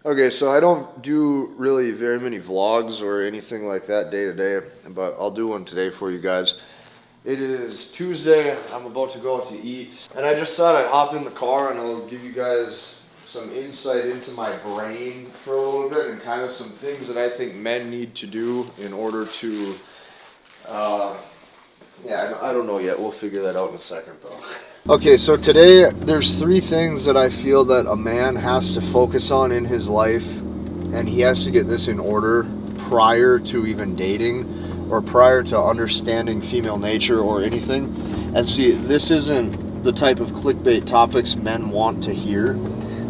Okay, so I don't do really very many vlogs or anything like that day to day, but I'll do one today for you guys. It is Tuesday, I'm about to go out to eat, and I just thought I'd hop in the car and I'll give you guys some insight into my brain for a little bit and kind of some things that I think men need to do in order to, I don't know yet, we'll figure that out in a second though. Okay, so today there's 3 things that I feel that a man has to focus on in his life, and he has to get this in order prior to even dating or prior to understanding female nature or anything. And see, this isn't the type of clickbait topics men want to hear.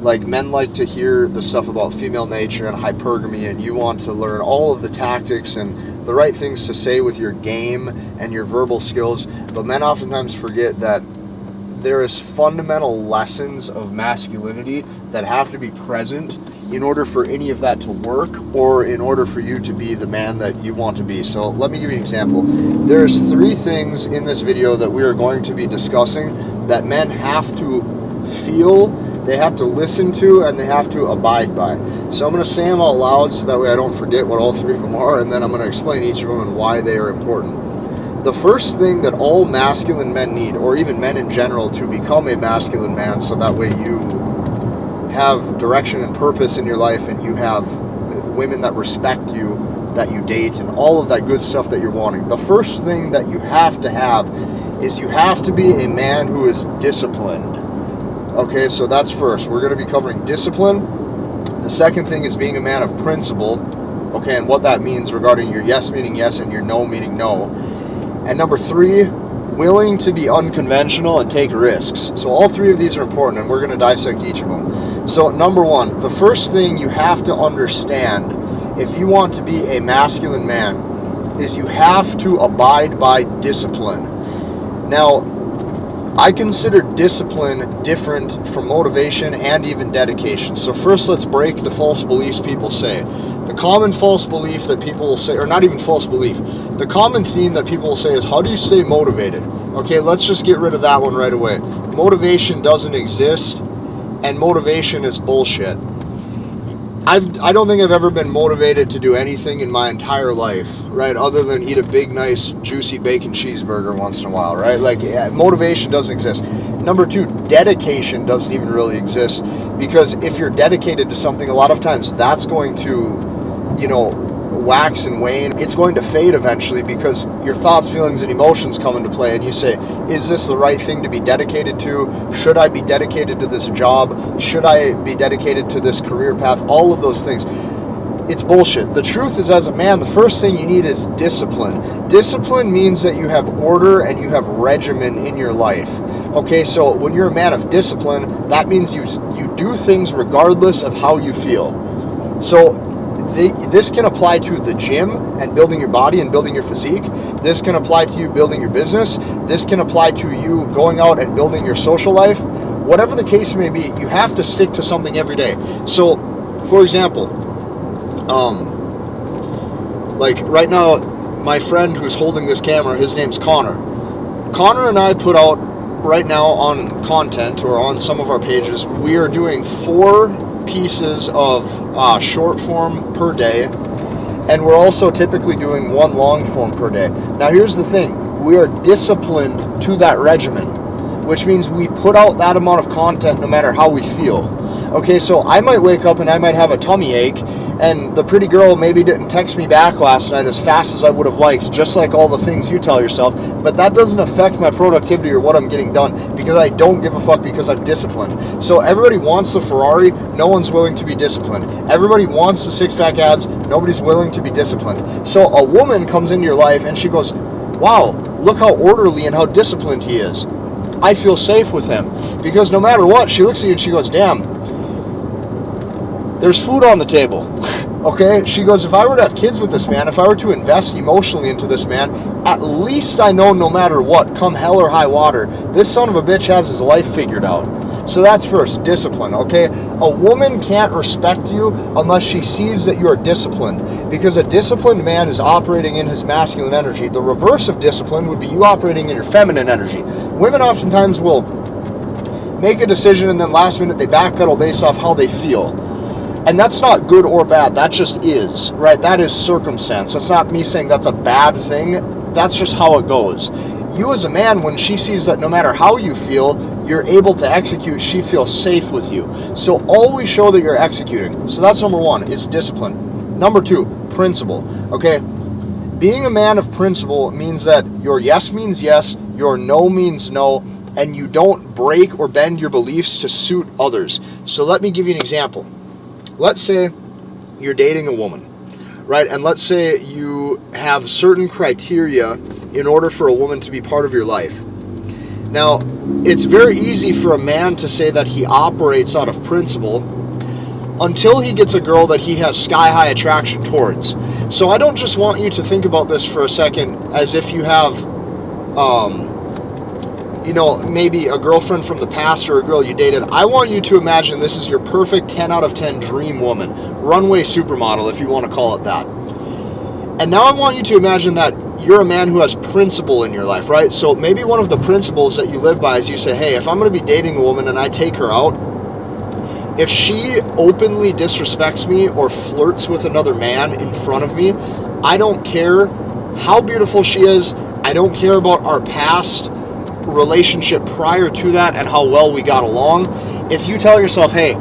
Like, men like to hear the stuff about female nature and hypergamy, and you want to learn all of the tactics and the right things to say with your game and your verbal skills. But men oftentimes forget that there is fundamental lessons of masculinity that have to be present in order for any of that to work, or in order for you to be the man that you want to be. So let me give you an example. There's 3 things in this video that we are going to be discussing that men have to feel, they have to listen to, and they have to abide by. So I'm going to say them out loud so that way I don't forget what all 3 of them are, and then I'm going to explain each of them and why they are important. The first thing that all masculine men need, or even men in general, to become a masculine man, so that way you have direction and purpose in your life, and you have women that respect you, that you date, and all of that good stuff that you're wanting. The first thing that you have to have is you have to be a man who is disciplined. Okay, so that's first. We're going to be covering discipline. The second thing is being a man of principle. Okay, and what that means regarding your yes meaning yes and your no meaning no. And number 3, willing to be unconventional and take risks. So all 3 of these are important, and we're going to dissect each of them. So number 1, the first thing you have to understand if you want to be a masculine man is you have to abide by discipline. Now, I consider discipline different from motivation and even dedication. So first, let's break the false beliefs people say. The common false belief that people will say, or not even false belief, the common theme that people will say is, how do you stay motivated? Okay, let's just get rid of that one right away. Motivation doesn't exist, and motivation is bullshit. I don't think I've ever been motivated to do anything in my entire life, right, other than eat a big, nice, juicy bacon cheeseburger once in a while, right? Like, yeah, motivation doesn't exist. Number 2, dedication doesn't even really exist, because if you're dedicated to something, a lot of times that's going to, wax and wane. It's going to fade eventually, because your thoughts, feelings, and emotions come into play, and you say, is this the right thing to be dedicated to? Should I be dedicated to this job? Should I be dedicated to this career path? All of those things. It's bullshit. The truth is, as a man, the first thing you need is discipline. Discipline means that you have order and you have regimen in your life. Okay, so when you're a man of discipline, that means you do things regardless of how you feel. So this can apply to the gym and building your body and building your physique. This can apply to you building your business. This can apply to you going out and building your social life. Whatever the case may be, you have to stick to something every day. So, for example, like right now, my friend who's holding this camera, his name's Connor. Connor and I put out right now on content, or on some of our pages, we are doing 4 pieces of short form per day, and we're also typically doing 1 long form per day. Now here's the thing, we are disciplined to that regimen, which means we put out that amount of content no matter how we feel. Okay, so I might wake up and I might have a tummy ache, and the pretty girl maybe didn't text me back last night as fast as I would have liked, just like all the things you tell yourself, but that doesn't affect my productivity or what I'm getting done, because I don't give a fuck, because I'm disciplined. So everybody wants the Ferrari, no one's willing to be disciplined. Everybody wants the 6-pack abs, nobody's willing to be disciplined. So a woman comes into your life and she goes, wow, look how orderly and how disciplined he is. I feel safe with him, because no matter what, she looks at you and she goes, damn, there's food on the table. Okay, she goes, if I were to have kids with this man, if I were to invest emotionally into this man, at least I know no matter what, come hell or high water, this son of a bitch has his life figured out. So that's first, discipline, okay? A woman can't respect you unless she sees that you are disciplined, because a disciplined man is operating in his masculine energy. The reverse of discipline would be you operating in your feminine energy. Women oftentimes will make a decision and then last minute they backpedal based off how they feel. And that's not good or bad. That just is, right? That is circumstance. That's not me saying that's a bad thing. That's just how it goes. You as a man, when she sees that no matter how you feel, you're able to execute, she feels safe with you. So always show that you're executing. So that's number one, is discipline. Number two, principle. Okay? Being a man of principle means that your yes means yes, your no means no, and you don't break or bend your beliefs to suit others. So let me give you an example. Let's say you're dating a woman, right? And let's say you have certain criteria in order for a woman to be part of your life. Now, it's very easy for a man to say that he operates out of principle until he gets a girl that he has sky-high attraction towards. So I don't just want you to think about this for a second as if you have, maybe a girlfriend from the past or a girl you dated. I want you to imagine this is your perfect 10 out of 10 dream woman, runway supermodel, if you want to call it that. And now I want you to imagine that you're a man who has principle in your life, right? So maybe one of the principles that you live by is you say, hey, if I'm going to be dating a woman and I take her out, if she openly disrespects me or flirts with another man in front of me, I don't care how beautiful she is. I don't care about our past relationship prior to that and how well we got along. If you tell yourself, hey,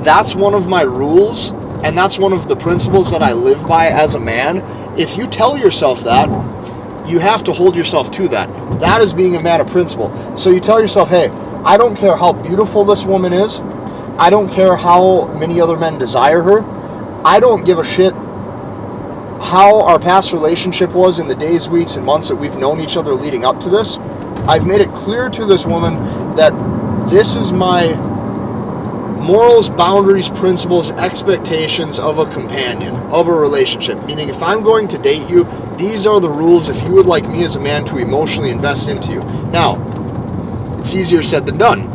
that's one of my rules and that's one of the principles that I live by as a man, if you tell yourself that, you have to hold yourself to that. That is being a man of principle. So you tell yourself, hey, I don't care how beautiful this woman is. I don't care how many other men desire her. I don't give a shit how our past relationship was in the days, weeks, and months that we've known each other leading up to this. I've made it clear to this woman that this is my morals, boundaries, principles, expectations of a companion, of a relationship. Meaning, if I'm going to date you, these are the rules if you would like me as a man to emotionally invest into you. Now, it's easier said than done.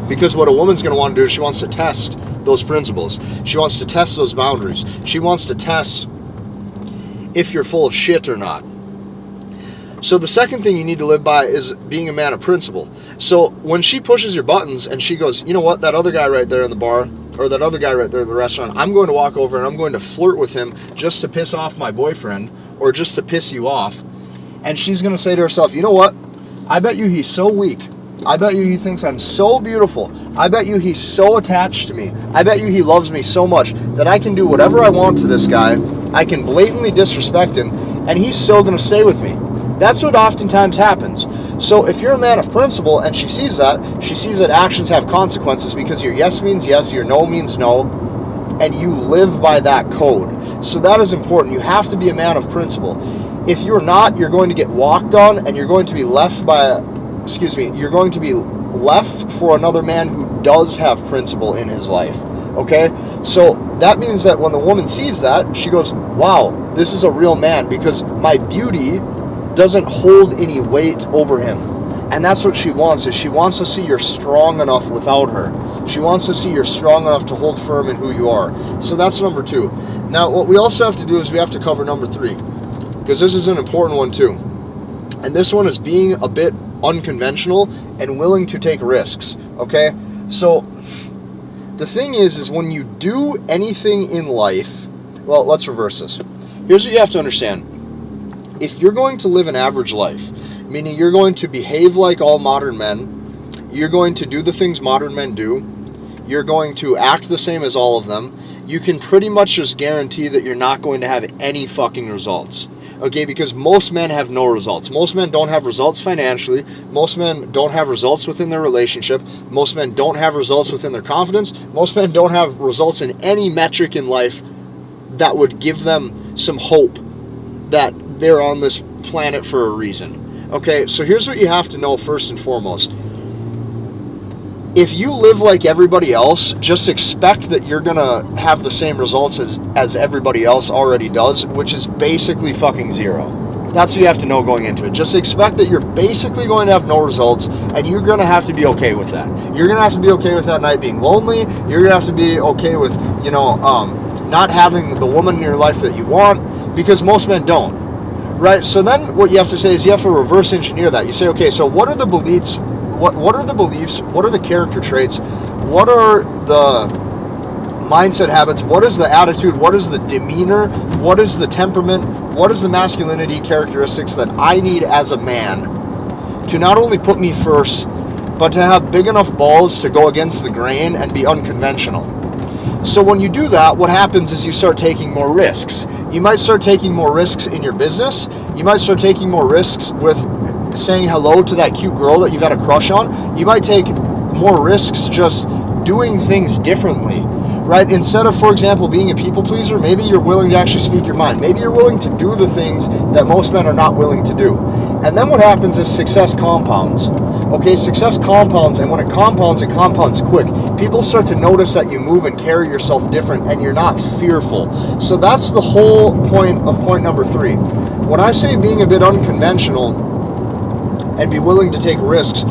Because what a woman's going to want to do is she wants to test those principles. She wants to test those boundaries. She wants to test if you're full of shit or not. So the second thing you need to live by is being a man of principle. So when she pushes your buttons and she goes, you know what, that other guy right there in the bar, or that other guy right there in the restaurant, I'm going to walk over and I'm going to flirt with him just to piss off my boyfriend or just to piss you off. And she's going to say to herself, you know what, I bet you he's so weak. I bet you he thinks I'm so beautiful. I bet you he's so attached to me. I bet you he loves me so much that I can do whatever I want to this guy. I can blatantly disrespect him, and he's still going to stay with me. That's what oftentimes happens. So if you're a man of principle and she sees that actions have consequences because your yes means yes, your no means no, and you live by that code. So that is important. You have to be a man of principle. If you're not, you're going to get walked on and you're going to be left for another man who does have principle in his life. Okay? So that means that when the woman sees that, she goes, wow, this is a real man because my beauty doesn't hold any weight over him. And that's what she wants, is she wants to see you're strong enough without her. She wants to see you're strong enough to hold firm in who you are. So that's number two. Now, what we also have to do is we have to cover number three, because this is an important one too. And this one is being a bit unconventional and willing to take risks, okay? So the thing is when you do anything in life, well, let's reverse this. Here's what you have to understand. If you're going to live an average life, meaning you're going to behave like all modern men, you're going to do the things modern men do, you're going to act the same as all of them, you can pretty much just guarantee that you're not going to have any fucking results. Okay, because most men have no results. Most men don't have results financially. Most men don't have results within their relationship. Most men don't have results within their confidence. Most men don't have results in any metric in life that would give them some hope that they're on this planet for a reason. Okay, so here's what you have to know first and foremost. If you live like everybody else, just expect that you're gonna have the same results as everybody else already does, which is basically fucking zero. That's what you have to know going into it. Just expect that you're basically going to have no results, and you're gonna have to be okay with that. You're gonna have to be okay with that night being lonely. You're gonna have to be okay with, not having the woman in your life that you want, because most men don't. Right? So then what you have to say is you have to reverse engineer that. You say, okay, so what are the beliefs? What are the beliefs? What are the character traits? What are the mindset habits, what is the attitude, what is the demeanor, what is the temperament, what is the masculinity characteristics that I need as a man to not only put me first, but to have big enough balls to go against the grain and be unconventional. So when you do that, what happens is you start taking more risks. You might start taking more risks in your business. You might start taking more risks with saying hello to that cute girl that you've had a crush on. You might take more risks just doing things differently, right? Instead of, for example, being a people pleaser, maybe you're willing to actually speak your mind. Maybe you're willing to do the things that most men are not willing to do. And then what happens is success compounds. Okay, success compounds, and when it compounds quick. People start to notice that you move and carry yourself different, and you're not fearful. So that's the whole point of point number 3. When I say being a bit unconventional and be willing to take risks,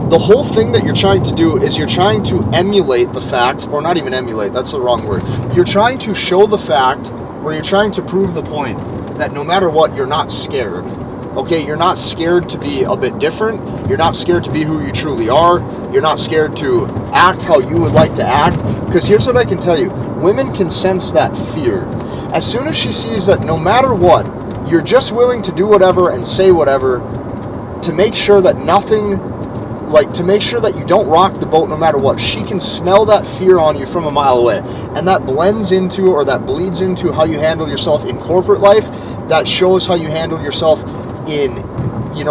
the whole thing that you're trying to do is you're trying to emulate the fact, or not even emulate, that's the wrong word. You're trying to show the fact, or you're trying to prove the point that no matter what, you're not scared. Okay, you're not scared to be a bit different. You're not scared to be who you truly are. You're not scared to act how you would like to act. Because here's what I can tell you. Women can sense that fear. As soon as she sees that no matter what, you're just willing to do whatever and say whatever to make sure that to make sure that you don't rock the boat no matter what. She can smell that fear on you from a mile away. And that blends into, or that bleeds into, how you handle yourself in corporate life. That shows how you handle yourself in,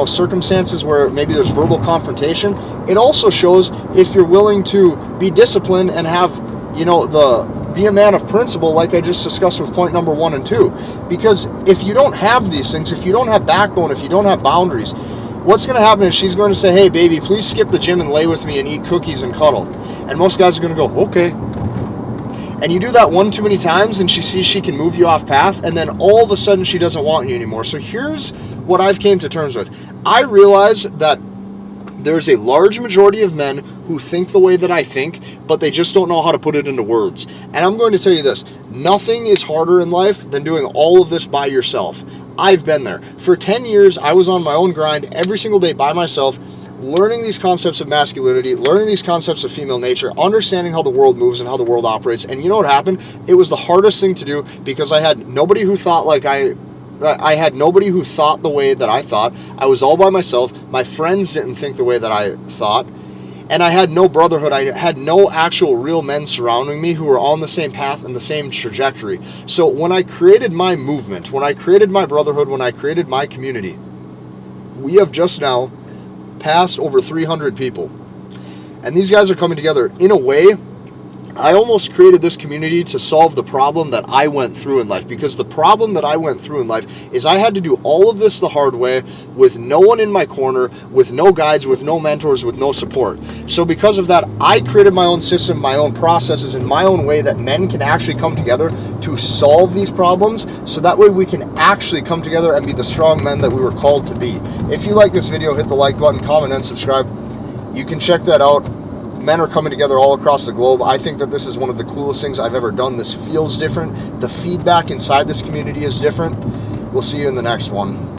circumstances where maybe there's verbal confrontation. It also shows if you're willing to be disciplined and have, be a man of principle, like I just discussed with point number 1 and 2. Because if you don't have these things, if you don't have backbone, if you don't have boundaries, what's going to happen is she's going to say, hey, baby, please skip the gym and lay with me and eat cookies and cuddle. And most guys are going to go, okay. And you do that one too many times, and she sees she can move you off path, and then all of a sudden she doesn't want you anymore. So here's what I've came to terms with. I realize that there's a large majority of men who think the way that I think, but they just don't know how to put it into words. And I'm going to tell you this, nothing is harder in life than doing all of this by yourself. I've been there. For 10 years, I was on my own grind every single day by myself, learning these concepts of masculinity, learning these concepts of female nature, understanding how the world moves and how the world operates. And you know what happened? It was the hardest thing to do because I had nobody who thought like I had nobody who thought the way that I thought. I was all by myself. My friends didn't think the way that I thought. And I had no brotherhood. I had no actual real men surrounding me who were on the same path and the same trajectory. So when I created my movement, when I created my brotherhood, when I created my community, we have just now passed over 300 people. And these guys are coming together. In a way, I almost created this community to solve the problem that I went through in life, because the problem that I went through in life is I had to do all of this the hard way with no one in my corner, with no guides, with no mentors, with no support. So because of that, I created my own system, my own processes, and my own way that men can actually come together to solve these problems, so that way we can actually come together and be the strong men that we were called to be. If you like this video, hit the like button, comment, and subscribe. You can check that out. Men are coming together all across the globe. I think that this is one of the coolest things I've ever done. This feels different. The feedback inside this community is different. We'll see you in the next one.